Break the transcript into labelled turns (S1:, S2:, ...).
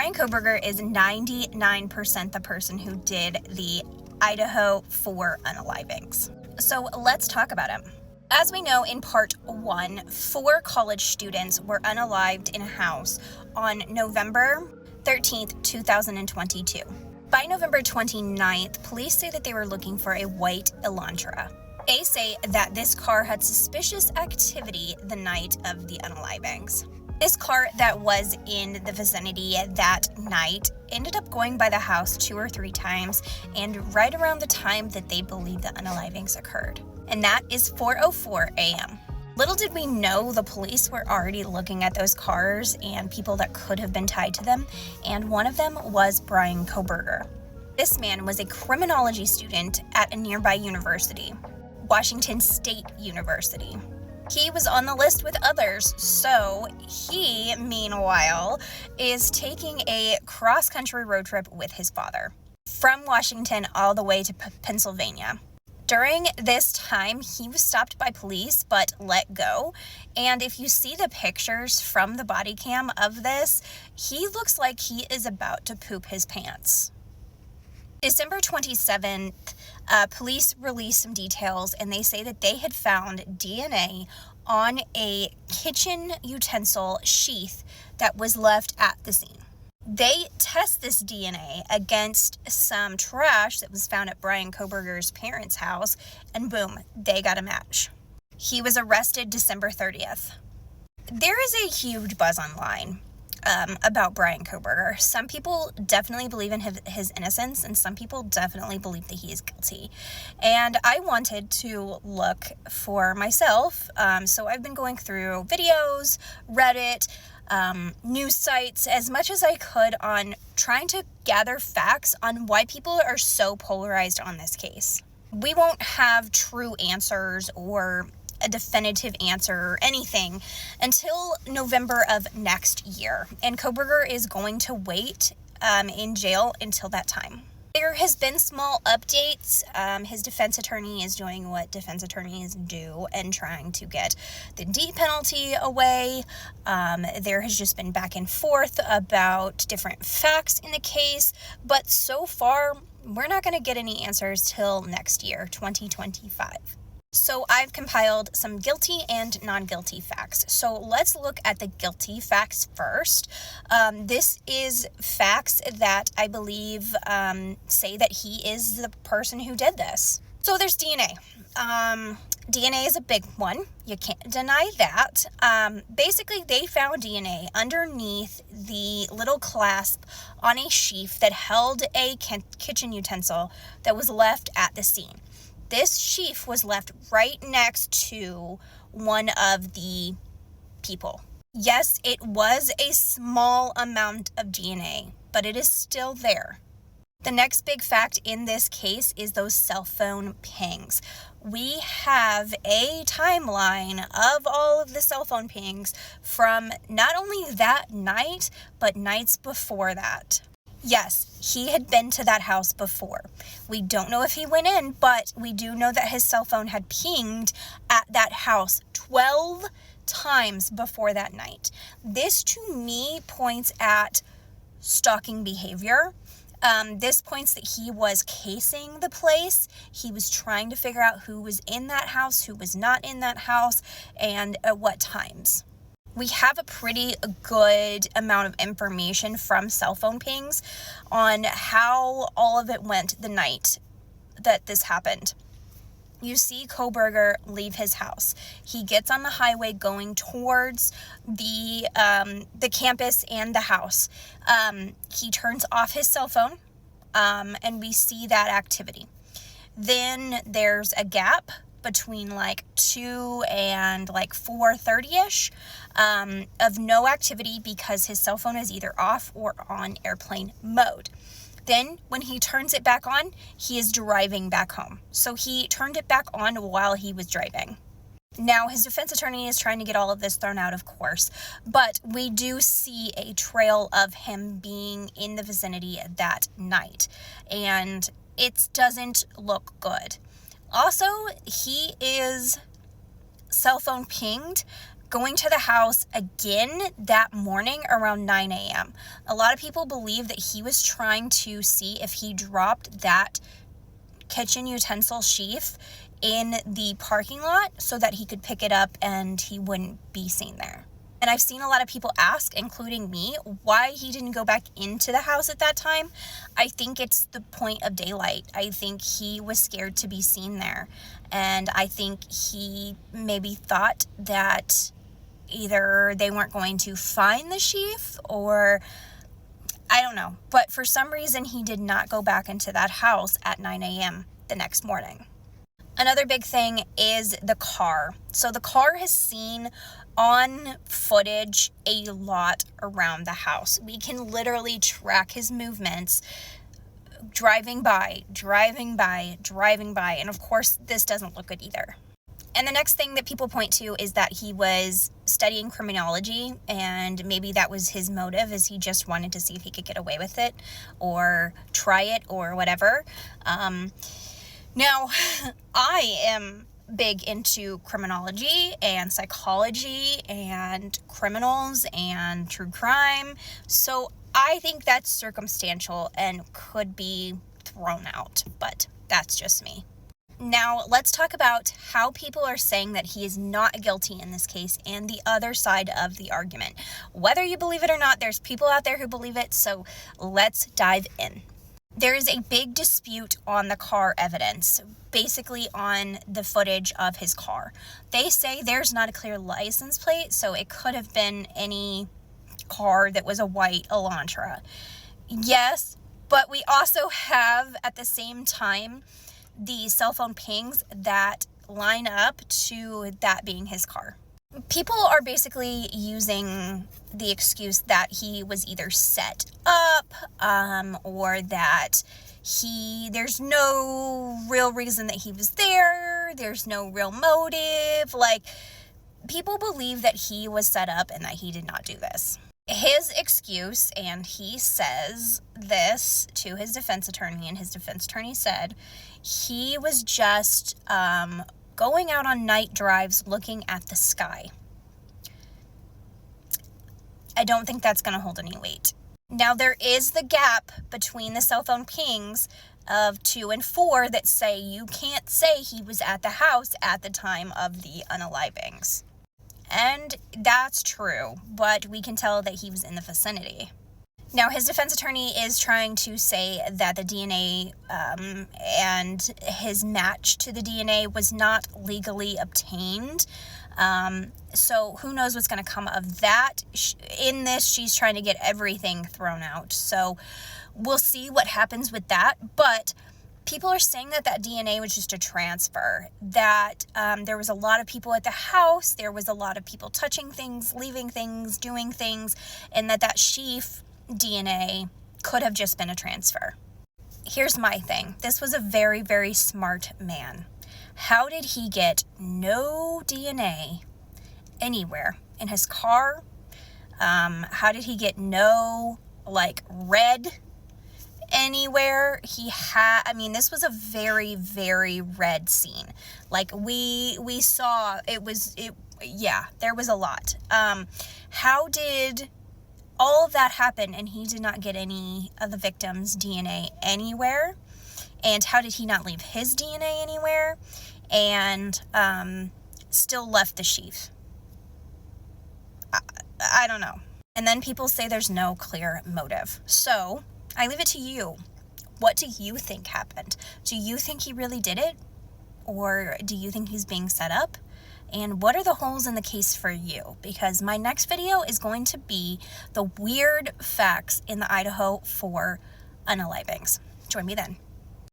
S1: Bryan Koberger is 99% the person who did the Idaho 4 unalivings. So let's talk about him. As we know, in part 1, 4 college students were unalived in a house on November 13th, 2022. By November 29th, police say that they were looking for a white Elantra. They say that this car had suspicious activity the night of the unalivings. This car that was in the vicinity that night ended up going by the house 2 or 3 times, and right around the time that they believe the unalivings occurred. And that is 4:04 a.m. Little did we know the police were already looking at those cars and people that could have been tied to them, and one of them was Bryan Koberger. This man was a criminology student at a nearby university, Washington State University. He was on the list with others, so he, meanwhile, is taking a cross-country road trip with his father from Washington all the way to Pennsylvania. During this time, he was stopped by police but let go, and if you see the pictures from the body cam of this, he looks like he is about to poop his pants. December 27th, police released some details, and they say that they had found DNA on a kitchen utensil sheath that was left at the scene. They test this DNA against some trash that was found at Bryan Koberger's parents' house, and boom, they got a match. He was arrested December 30th. There is a huge buzz online about Bryan Koberger. Some people definitely believe in his innocence, and some people definitely believe that he is guilty. And I wanted to look for myself, so I've been going through videos, Reddit, news sites, as much as I could on trying to gather facts on why people are so polarized on this case. We won't have true answers or a definitive answer or anything until November of next year, and Koberger is going to wait in jail until that time. There has been small updates. His defense attorney is doing what defense attorneys do and trying to get the death penalty away. There has just been back and forth about different facts in the case, but so far we're not going to get any answers till next year, 2025. So I've compiled some guilty and non-guilty facts. So let's look at the guilty facts first. This is facts that I believe say that he is the person who did this. So there's DNA. DNA is a big one. You can't deny that. Basically, they found DNA underneath the little clasp on a sheath that held a kitchen utensil that was left at the scene. This sheath was left right next to one of the people. Yes, it was a small amount of DNA, but it is still there. The next big fact in this case is those cell phone pings. We have a timeline of all of the cell phone pings from not only that night, but nights before that. Yes, he had been to that house before. We don't know if he went in, but we do know that his cell phone had pinged at that house 12 times before that night. This to me points at stalking behavior. This points that he was casing the place. He was trying to figure out who was in that house, who was not in that house, and at what times. We have a pretty good amount of information from cell phone pings on how all of it went the night that this happened. You see Koberger leave his house. He gets on the highway going towards the campus and the house. He turns off his cell phone, and we see that activity. Then there's a gap between like 2 and like 4:30ish of no activity because his cell phone is either off or on airplane mode. Then when he turns it back on, he is driving back home. So he turned it back on while he was driving. Now, his defense attorney is trying to get all of this thrown out, of course, but we do see a trail of him being in the vicinity that night, and it doesn't look good. Also, he is cell phone pinged going to the house again that morning around 9 a.m. A lot of people believe that he was trying to see if he dropped that kitchen utensil sheath in the parking lot so that he could pick it up and he wouldn't be seen there. And I've seen a lot of people ask, including me, why he didn't go back into the house at that time. I think it's the point of daylight. I think he was scared to be seen there. And I think he maybe thought that either they weren't going to find the sheath, or I don't know. But for some reason, he did not go back into that house at 9 a.m. the next morning. Another big thing is the car. So the car has seen on footage a lot around the house. We can literally track his movements driving by. And of course, this doesn't look good either. And the next thing that people point to is that he was studying criminology, and maybe that was his motive, is he just wanted to see if he could get away with it or try it or whatever. Now, I am big into criminology and psychology and criminals and true crime, so I think that's circumstantial and could be thrown out, but that's just me. Now, let's talk about how people are saying that he is not guilty in this case and the other side of the argument. Whether you believe it or not, there's people out there who believe it, so let's dive in. There is a big dispute on the car evidence, basically on the footage of his car. They say there's not a clear license plate, so it could have been any car that was a white Elantra. Yes, but we also have at the same time the cell phone pings that line up to that being his car. People are basically using the excuse that he was either set up, or that there's no real reason that he was there. There's no real motive. Like, people believe that he was set up and that he did not do this. His excuse, and he says this to his defense attorney, and his defense attorney said he was just going out on night drives looking at the sky. I don't think that's going to hold any weight. Now, there is the gap between the cell phone pings of 2 and 4 that say you can't say he was at the house at the time of the unalivings. And that's true, but we can tell that he was in the vicinity. Now, his defense attorney is trying to say that the DNA and his match to the DNA was not legally obtained. So who knows what's going to come of that. In this, she's trying to get everything thrown out. So we'll see what happens with that. But people are saying that DNA was just a transfer, that there was a lot of people at the house, there was a lot of people touching things, leaving things, doing things, and that sheaf DNA could have just been a transfer. Here's my thing. This was a very, very smart man. How did he get no DNA anywhere in his car? How did he get no, red anywhere? This was a very, very red scene. We saw, there was a lot. How did all of that happen and he did not get any of the victim's DNA anywhere? And how did he not leave his DNA anywhere and still left the sheath? I don't know. And then people say there's no clear motive. So I leave it to you. What do you think happened? Do you think he really did it? Or do you think he's being set up? And what are the holes in the case for you? Because my next video is going to be the weird facts in the Idaho 4 unalivings. Join me then.